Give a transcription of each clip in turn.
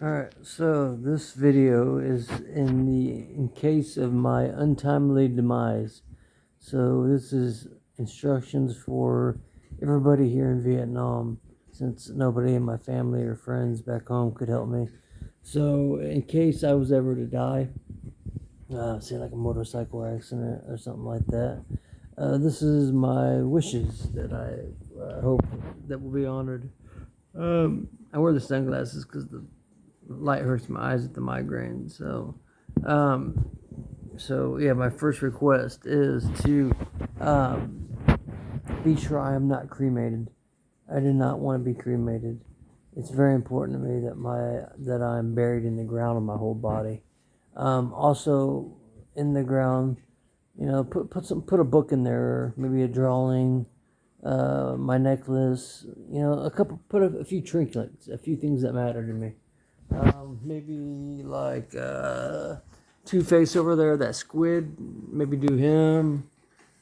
Alright, so this video is in case of my untimely demise. So this is instructions for everybody here in Vietnam, since nobody in my family or friends back home could help me. So in case I was ever to die, say like a motorcycle accident or something like that, this is my wishes that I hope that will be honored. I wear the sunglasses because the light hurts my eyes with the migraine. Um, so yeah, my first request is to um, be sure I am not cremated. I do not want to be cremated. It's very important to me that I'm buried in the ground of my whole body. Also, in the ground, put a book in there, maybe a drawing, my necklace, a few trinkets, a few things that matter to me. Maybe like Two Face over there, that squid. Maybe do him.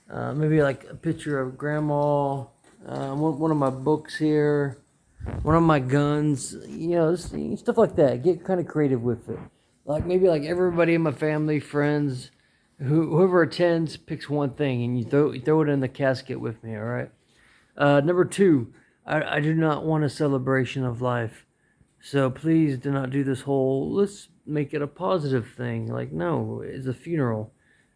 Maybe like a picture of Grandma. One of my books here. One of my guns. Stuff like that. Get kind of creative with it. Like maybe like everybody in my family, friends, whoever attends picks one thing, and you throw it in the casket with me. All right. Number two, I do not want a celebration of life. So please do not do this whole, let's make it a positive thing. Like, no, it's a funeral.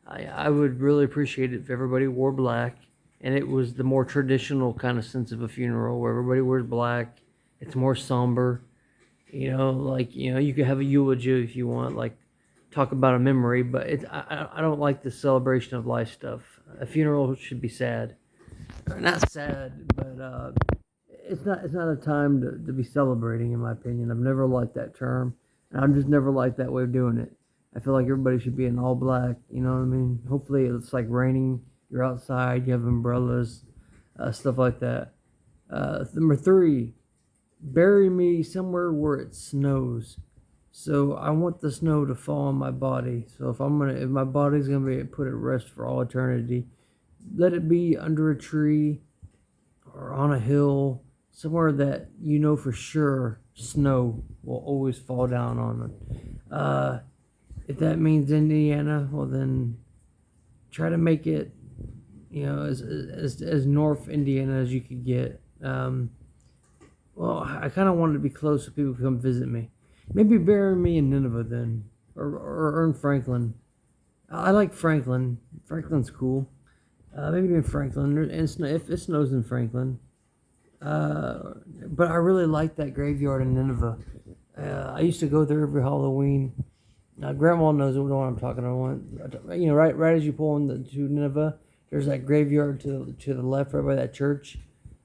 I would really appreciate it if everybody wore black and it was the more traditional kind of sense of a funeral where everybody wears black. It's more somber. You could have a eulogy if you want, like talk about a memory, but I don't like the celebration of life stuff. A funeral should be sad. Not sad, but it's not a time to be celebrating, in my opinion. I've never liked that term, and I've just never liked that way of doing it. I feel like everybody should be in all black. You know what I mean? Hopefully, it's like raining. You're outside. You have umbrellas, stuff like that. Number three, bury me somewhere where it snows. So I want the snow to fall on my body. So if my body's gonna be put at rest for all eternity, let it be under a tree or on a hill, somewhere that you know for sure snow will always fall down on it. If that means Indiana, well then try to make it, as North Indiana as you could get. Well, I kind of wanted to be close so people could come visit me. Maybe bury me in Nineveh then, or in Franklin. I like Franklin. Franklin's cool. Maybe in Franklin, if it snows in Franklin. But I really like that graveyard in Nineveh. I used to go there every Halloween. Grandma knows what I'm talking about. Right as you pull to Nineveh, there's that graveyard to the left, right by that church.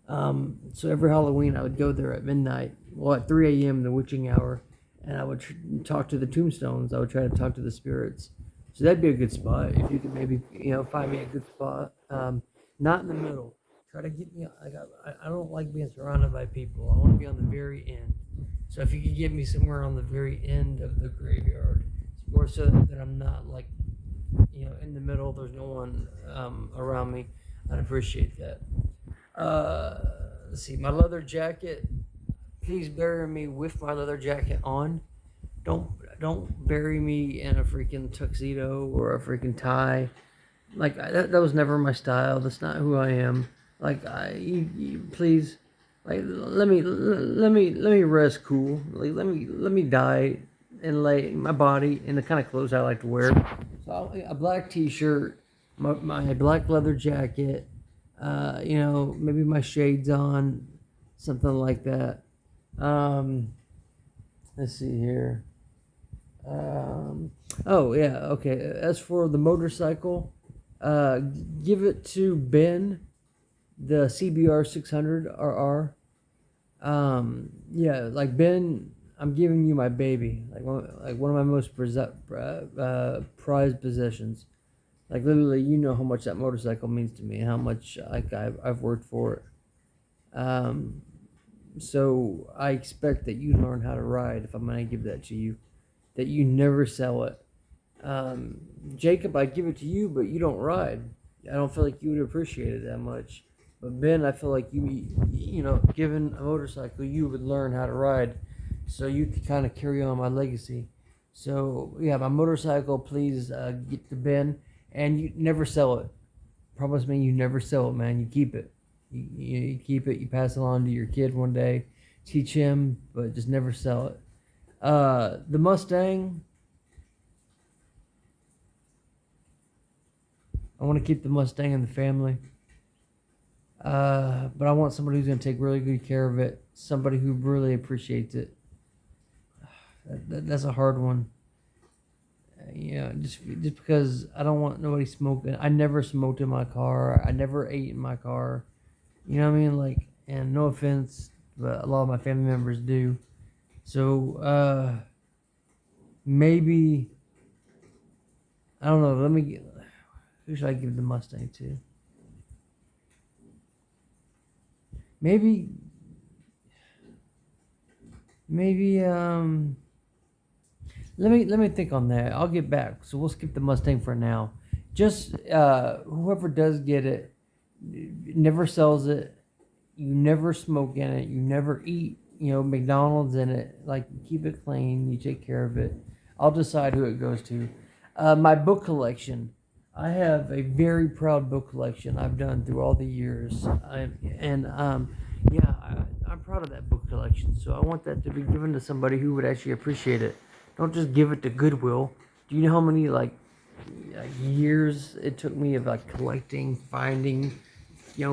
So every Halloween, I would go there at midnight, at 3 a.m., the witching hour, and I would talk to the tombstones. I would try to talk to the spirits. So that'd be a good spot if you could maybe find me a good spot. Not in the middle. Try to get me. I don't like being surrounded by people. I want to be on the very end. So if you could get me somewhere on the very end of the graveyard, more so that I'm not like in the middle. There's no one around me. I'd appreciate that. Let's see. My leather jacket. Please bury me with my leather jacket on. Don't bury me in a freaking tuxedo or a freaking tie. Like that was never my style. That's not who I am. Like please, like let me rest cool. Like let me die and lay my body in the kind of clothes I like to wear. So a black T-shirt, my black leather jacket. Maybe my shades on, something like that. Let's see here. Oh yeah, okay. As for the motorcycle, give it to Ben, the CBR 600 RR. Yeah, like Ben, I'm giving you my baby, like one of my most prized possessions. Like literally, how much that motorcycle means to me, and how much like I've worked for it. So I expect that you learn how to ride if I'm gonna give that to you, that you never sell it. Jacob, I give it to you, but you don't ride. I don't feel like you would appreciate it that much. But Ben, I feel like given a motorcycle, you would learn how to ride. so you can kind of carry on my legacy. So yeah, my motorcycle, please get to Ben, and you never sell it. Promise me you never sell it, man. You keep it. You keep it. You pass it on to your kid one day. Teach him, but just never sell it. The Mustang, I want to keep the Mustang in the family. But I want somebody who's going to take really good care of it. Somebody who really appreciates it. That's a hard one. Just because I don't want nobody smoking. I never smoked in my car. I never ate in my car. You know what I mean? Like, and no offense, but a lot of my family members do. So, maybe, I don't know. Who should I give the Mustang to? Maybe, maybe, let me think on that. I'll get back. So we'll skip the Mustang for now. Just, whoever does get it, never sells it. You never smoke in it. You never eat, McDonald's in it. Like, you keep it clean. You take care of it. I'll decide who it goes to. My book collection. I have a very proud book collection I've done through all the years. I'm proud of that book collection. So I want that to be given to somebody who would actually appreciate it. Don't just give it to Goodwill. Do you know how many years it took me of collecting, finding,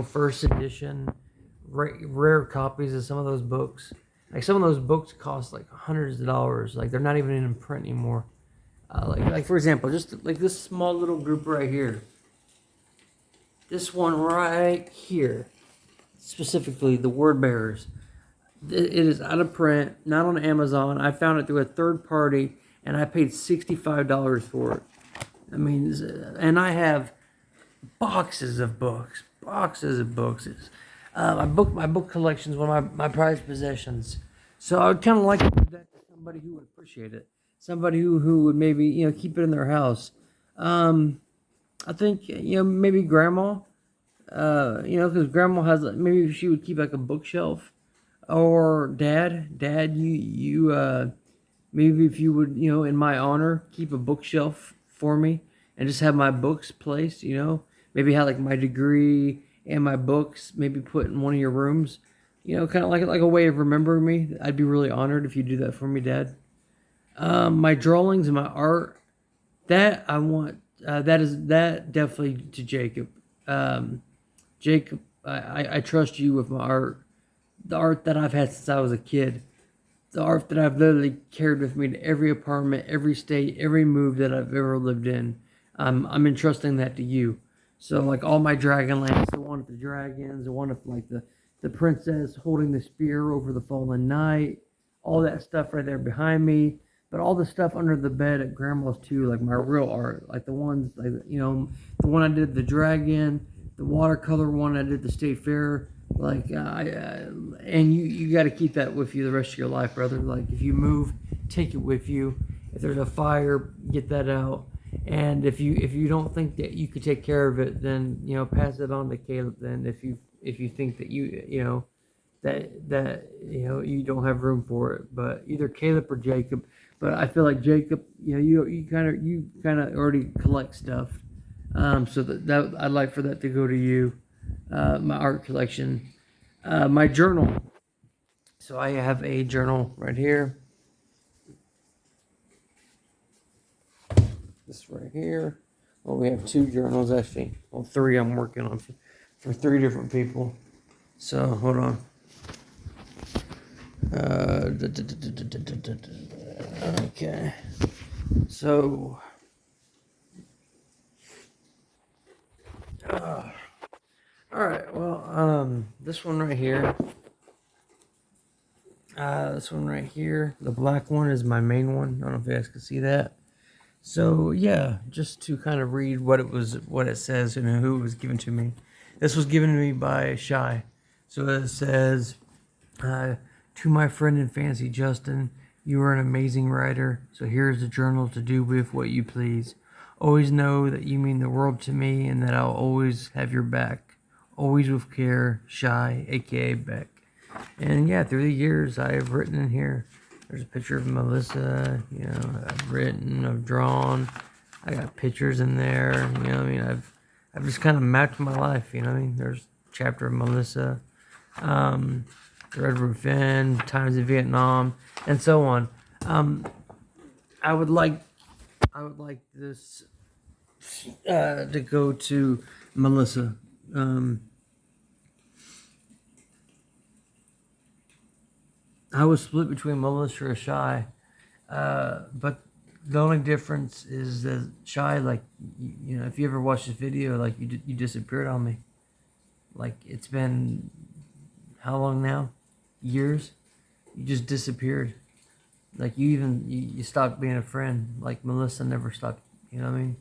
first edition, rare copies of some of those books? Like, some of those books cost like hundreds of dollars. Like, they're not even in print anymore. Like for example, just like this small little group right here. This one right here, specifically the Word Bearers. It is out of print, not on Amazon. I found it through a third party, and I paid $65 for it. I mean, and I have boxes of books. My book collection is one of my prized possessions. So I would kind of like to do that to somebody who would appreciate it. Somebody who would maybe keep it in their house. I think maybe grandma. Because grandma has maybe she would keep like a bookshelf, or dad, you maybe if you would in my honor keep a bookshelf for me and just have my books placed. Maybe have like my degree and my books maybe put in one of your rooms. Kind of like a way of remembering me. I'd be really honored if you do that for me, Dad. My drawings and my art, that I want, that definitely to Jacob. Jacob, I trust you with my art. The art that I've had since I was a kid. The art that I've literally carried with me to every apartment, every state, every move that I've ever lived in. I'm entrusting that to you. So like all my Dragonlance, the one with the dragons, the one with like the princess holding the spear over the fallen knight, all that stuff right there behind me. But all the stuff under the bed at grandma's too, like my real art, like the ones, the one I did the dragon, the watercolor one I did the state fair, and you got to keep that with you the rest of your life, brother. Like if you move, take it with you. If there's a fire, get that out. And if you don't think that you could take care of it, then pass it on to Caleb. Then if you think that you don't have room for it, but either Caleb or Jacob. But I feel like Jacob, you kind of already collect stuff, so that I'd like for that to go to you. My art collection, my journal. So I have a journal right here. This right here. Well, we have two journals actually. Well, three I'm working on for three different people. So hold on. Okay. So. All right. Well, this one right here. This one right here. The black one is my main one. I don't know if you guys can see that. So yeah, just to kind of read what it says and who it was given to me. This was given to me by Shy. So it says, to my friend in fancy, Justin, you are an amazing writer. So here's a journal to do with what you please. Always know that you mean the world to me and that I'll always have your back. Always with care, Shy, aka Beck. And yeah, through the years, I have written in here There's a picture of Melissa. You know, I've written, I've drawn. I got pictures in there. You know, what I mean, I've just kind of mapped my life. You know, what I mean, there's a chapter of Melissa, the Red Roof Inn, times in Vietnam, and so on. I would like this to go to Melissa. I was split between Melissa or Shy, but the only difference is that Shy, like, you know, if you ever watch this video, like, you disappeared on me. Like, it's been how long now? Years? You just disappeared. Like, you stopped being a friend. Like, Melissa never stopped. You know what I mean?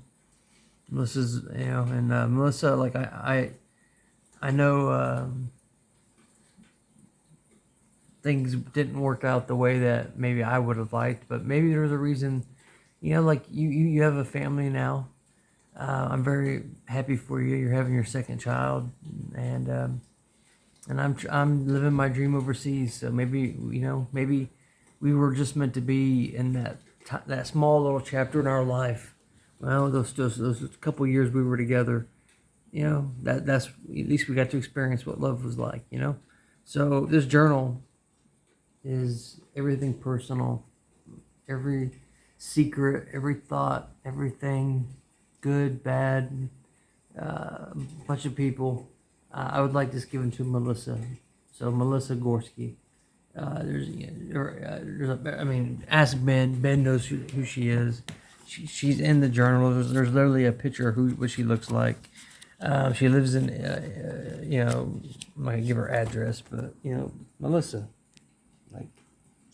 Melissa's, you know, and Melissa, like, I know things didn't work out the way that maybe I would have liked, but maybe there's a reason. You know, like, you have a family now. I'm very happy for you. You're having your second child, and I'm living my dream overseas. So maybe, you know, maybe we were just meant to be in that small little chapter in our life. Well, those couple years we were together, you know, that's at least we got to experience what love was like, you know. So this journal is everything personal, every secret, every thought, everything, good, bad, bunch of people. I would like this given to Melissa. So Melissa Gorski. I mean, ask Ben. Ben knows who she is. She's in the journal. There's literally a picture of what she looks like. She lives in, you know, I'm not gonna give her address, but, you know, Melissa. Like,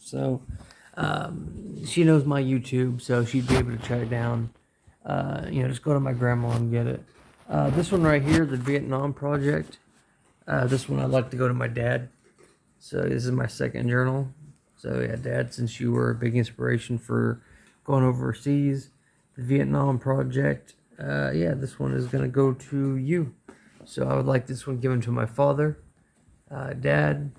so, she knows my YouTube, so she'd be able to track it down. You know, just go to my grandma and get it. This one right here, the Vietnam Project. This one I'd like to go to my dad. So this is my second journal. So yeah, Dad, since you were a big inspiration for going overseas, the Vietnam Project, yeah, this one is going to go to you. So I would like this one given to my father, Dad,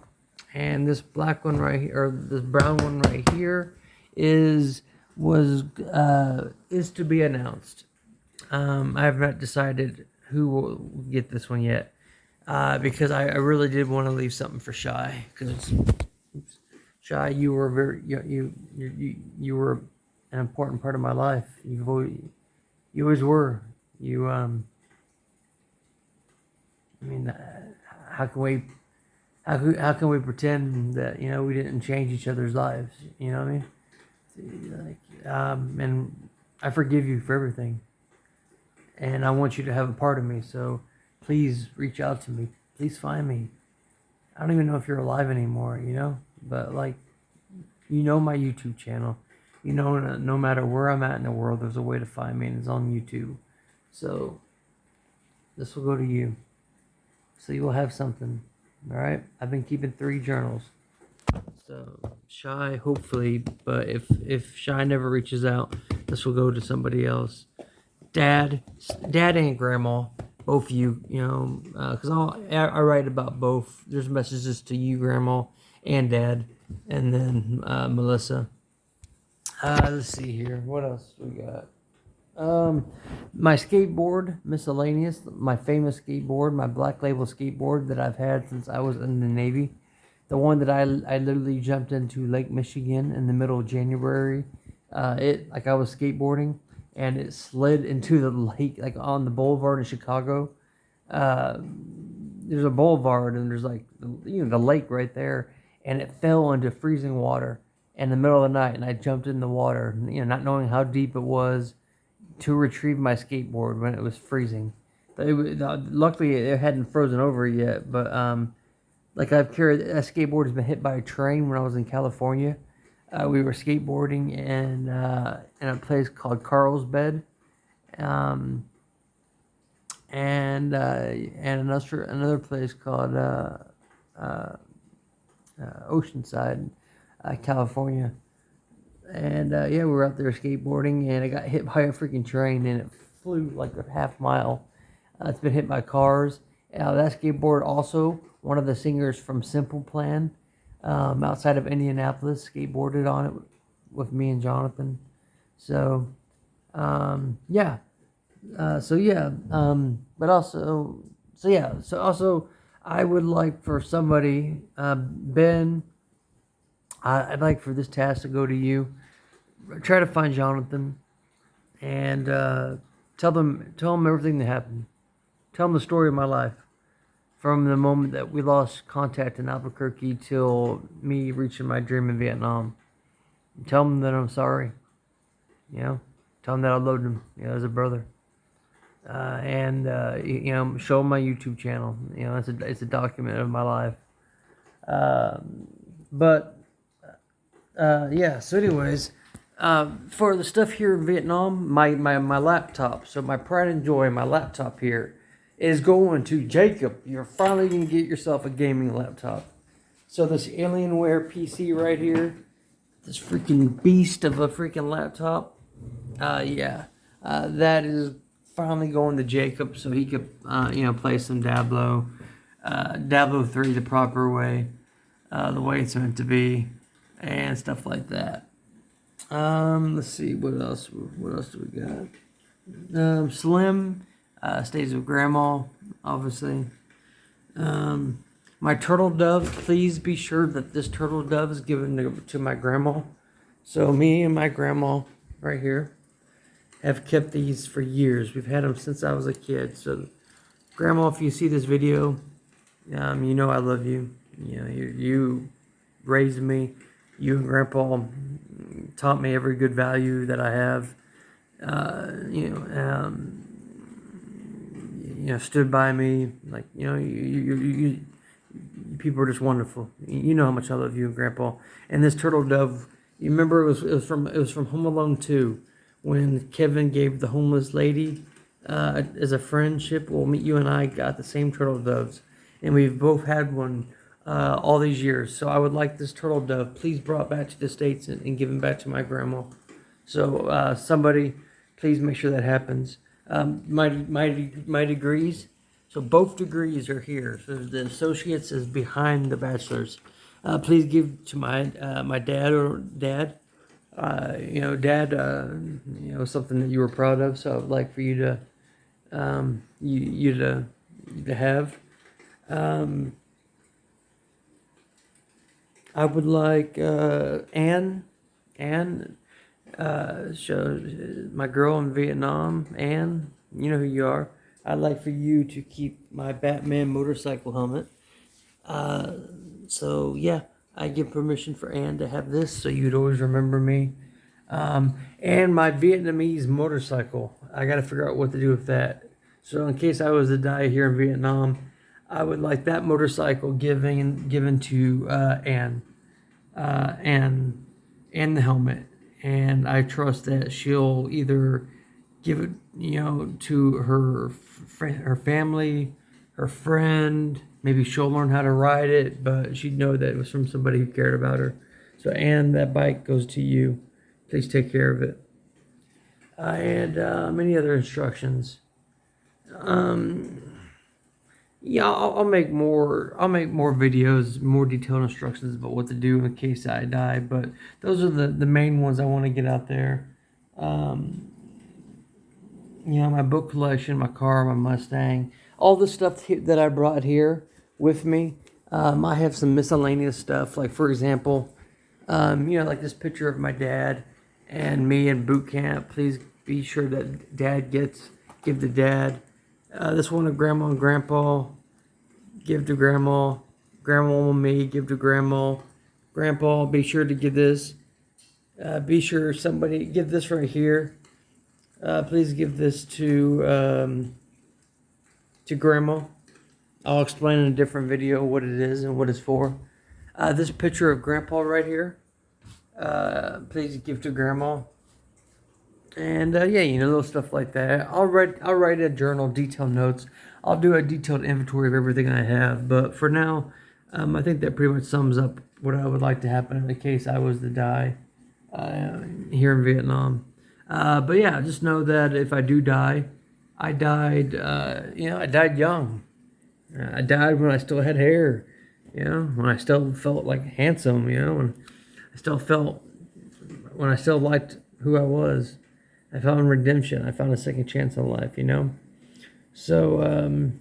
and this black one right here, or this brown one right here, is to be announced. I have not decided who will get this one yet, because I really did want to leave something for Shy, because Shy, you were you were an important part of my life. You always were. I mean, how can we how can we pretend that, you know, we didn't change each other's lives? You know what I mean? Like, and I forgive you for everything, and I want you to have a part of me. So please reach out to me. Please find me. I don't even know if you're alive anymore, you know, but, like, you know, my YouTube channel. You know, no matter where I'm at in the world, there's a way to find me, and it's on YouTube. So this will go to you. So you will have something. All right. I've been keeping 3 journals. So Shy, hopefully, but if Shy never reaches out, this will go to somebody else. Dad and Grandma, both of you, you know, because I write about both. There's messages to you, Grandma, and Dad, and then Melissa. Let's see here. What else we got? My skateboard, Miscellaneous, my famous skateboard, my Black Label skateboard that I've had since I was in the Navy. The one that I literally jumped into Lake Michigan in the middle of January. Like, I was skateboarding, and it slid into the lake, like on the boulevard in Chicago. There's a boulevard, and there's, like, you know, the lake right there, and it fell into freezing water in the middle of the night, and I jumped in the water, you know, not knowing how deep it was, to retrieve my skateboard when it was freezing. But luckily it hadn't frozen over yet. But like, I've carried that skateboard has been hit by a train when I was in California. We were skateboarding in a place called Carlsbad, and another place called Oceanside, California. And yeah, we were out there skateboarding, and I got hit by a freaking train, and it flew like a half mile. It's been hit by cars. That skateboard also, one of the singers from Simple Plan, outside of Indianapolis, skateboarded on it with me and Jonathan. So, yeah. But also, so also, I would like for somebody, Ben, I'd like for this task to go to you. Try to find Jonathan and tell them everything that happened. Tell them the story of my life from the moment that we lost contact in Albuquerque till me reaching my dream in Vietnam. Tell them that I'm sorry. You know, tell them that I loved him. As a brother. Show them my YouTube channel. It's a document of my life. But yeah. So, anyways, for the stuff here in Vietnam, my laptop. So my pride and joy, my laptop here, is going to Jacob. You're finally gonna get yourself a gaming laptop. So this Alienware PC right here, this freaking beast of a freaking laptop. That is finally going to Jacob so he could, play some Diablo 3 the proper way, the way it's meant to be, and stuff like that. Let's see, what else do we got? Slim stays with Grandma, obviously. My turtle dove, please be sure that this turtle dove is given to my grandma. So me and my grandma right here have kept these for years. We've had them since I was a kid. So, Grandma, if you see this video, you know I love you. You raised me. You and Grandpa taught me every good value that I have. Stood by me. Like, you people are just wonderful. You know how much I love you and Grandpa. And this turtle dove, you remember it was from Home Alone 2. When Kevin gave the homeless lady as a friendship. Well, you and I got the same turtle doves, and we've both had one all these years. So I would like this turtle dove, please, brought back to the States and given back to my grandma. So somebody, please make sure that happens. My degrees. So both degrees are here. So the associates is behind the bachelor's. Please give to my dad. Dad, something that you were proud of. So I'd like for you to, you to have. I would like Anne, show my girl in Vietnam. Anne, you know who you are. I'd like for you to keep my Batman motorcycle helmet. So yeah, I give permission for Anne to have this, so you'd always remember me. And my Vietnamese motorcycle. I got to figure out what to do with that. So in case I was to die here in Vietnam, I would like that motorcycle given to Anne, and the helmet. And I trust that she'll either give it, to her family, her friend. Maybe she'll learn how to ride it, but she'd know that it was from somebody who cared about her. So, Anne, that bike goes to you. Please take care of it. And many other instructions. I'll make more. I'll make more videos, more detailed instructions about what to do in case I die. But those are the main ones I want to get out there. My book collection, my car, my Mustang, all the stuff that I brought here with me. I have some miscellaneous stuff, like for example, like this picture of my dad and me in boot camp. Please be sure that give to dad. This one of Grandma and Grandpa, give to Grandma. Grandma and me, give to Grandma. Grandpa, be sure to give this. Be sure somebody give this right here. Please give this to Grandma. I'll explain in a different video what it is and what it's for. This picture of Grandpa right here. Please give to Grandma. And little stuff like that. I'll write a journal, detailed notes. I'll do a detailed inventory of everything I have. But for now, I think that pretty much sums up what I would like to happen in the case I was to die here in Vietnam. But yeah, just know that if I do die, I died. I died young. I died when I still had hair, You know, when I still felt like handsome. You know, when I still liked who I was. I found redemption. I found a second chance in life. You know, so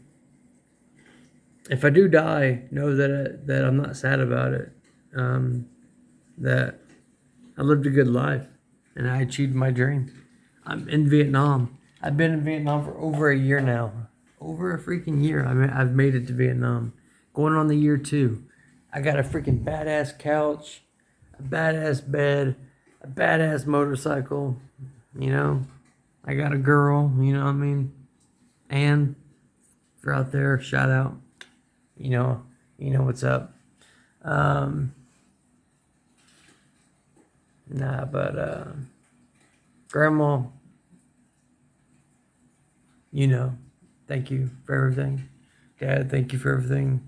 if I do die, know that I'm not sad about it. That I lived a good life and I achieved my dream. I'm in Vietnam. I've been in Vietnam for over a year now. Over a freaking year. I've made it to Vietnam. Going on the year 2. I got a freaking badass couch, a badass bed, a badass motorcycle. You know, I got a girl. You know what I mean? And if you're out there, shout out. You know, you know what's up. Um, nah, but Grandma, you know, thank you for everything. Dad, thank you for everything.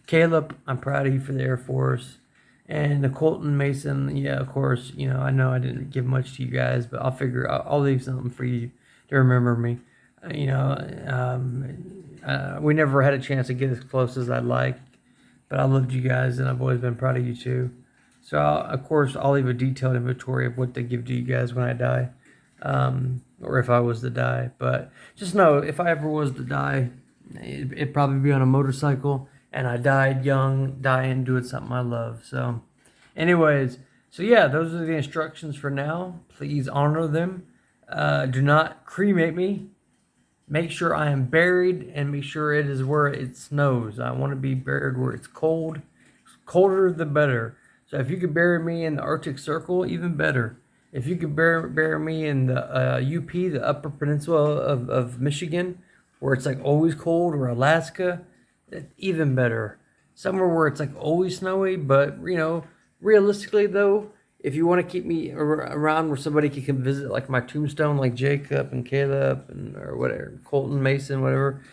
Caleb, I'm proud of you for the Air Force. And the Colton Mason, yeah, of course, you know I didn't give much to you guys, but I'll leave something for you to remember me. You know, we never had a chance to get as close as I'd like, but I loved you guys and I've always been proud of you too. So, of course, I'll leave a detailed inventory of what to give to you guys when I die, or if I was to die. But just know, if I ever was to die, it'd probably be on a motorcycle, and I died young, dying, doing something I love. So, anyways, so yeah, those are the instructions for now. Please honor them. Do not cremate me. Make sure I am buried, and make sure it is where it snows. I want to be buried where it's cold. Colder the better. So if you could bury me in the Arctic Circle, even better. If you could bury me in the UP, the Upper Peninsula of Michigan, where it's like always cold, or Alaska, even better. Somewhere where it's like always snowy, but you know, realistically though, if you want to keep me around where somebody can come visit, like my tombstone, like Jacob and Caleb and or whatever, Colton Mason, whatever,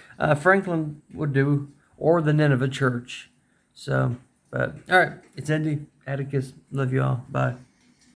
Franklin would do, or the Nineveh Church. So, but all right, it's Andy Atticus. Love you all. Bye.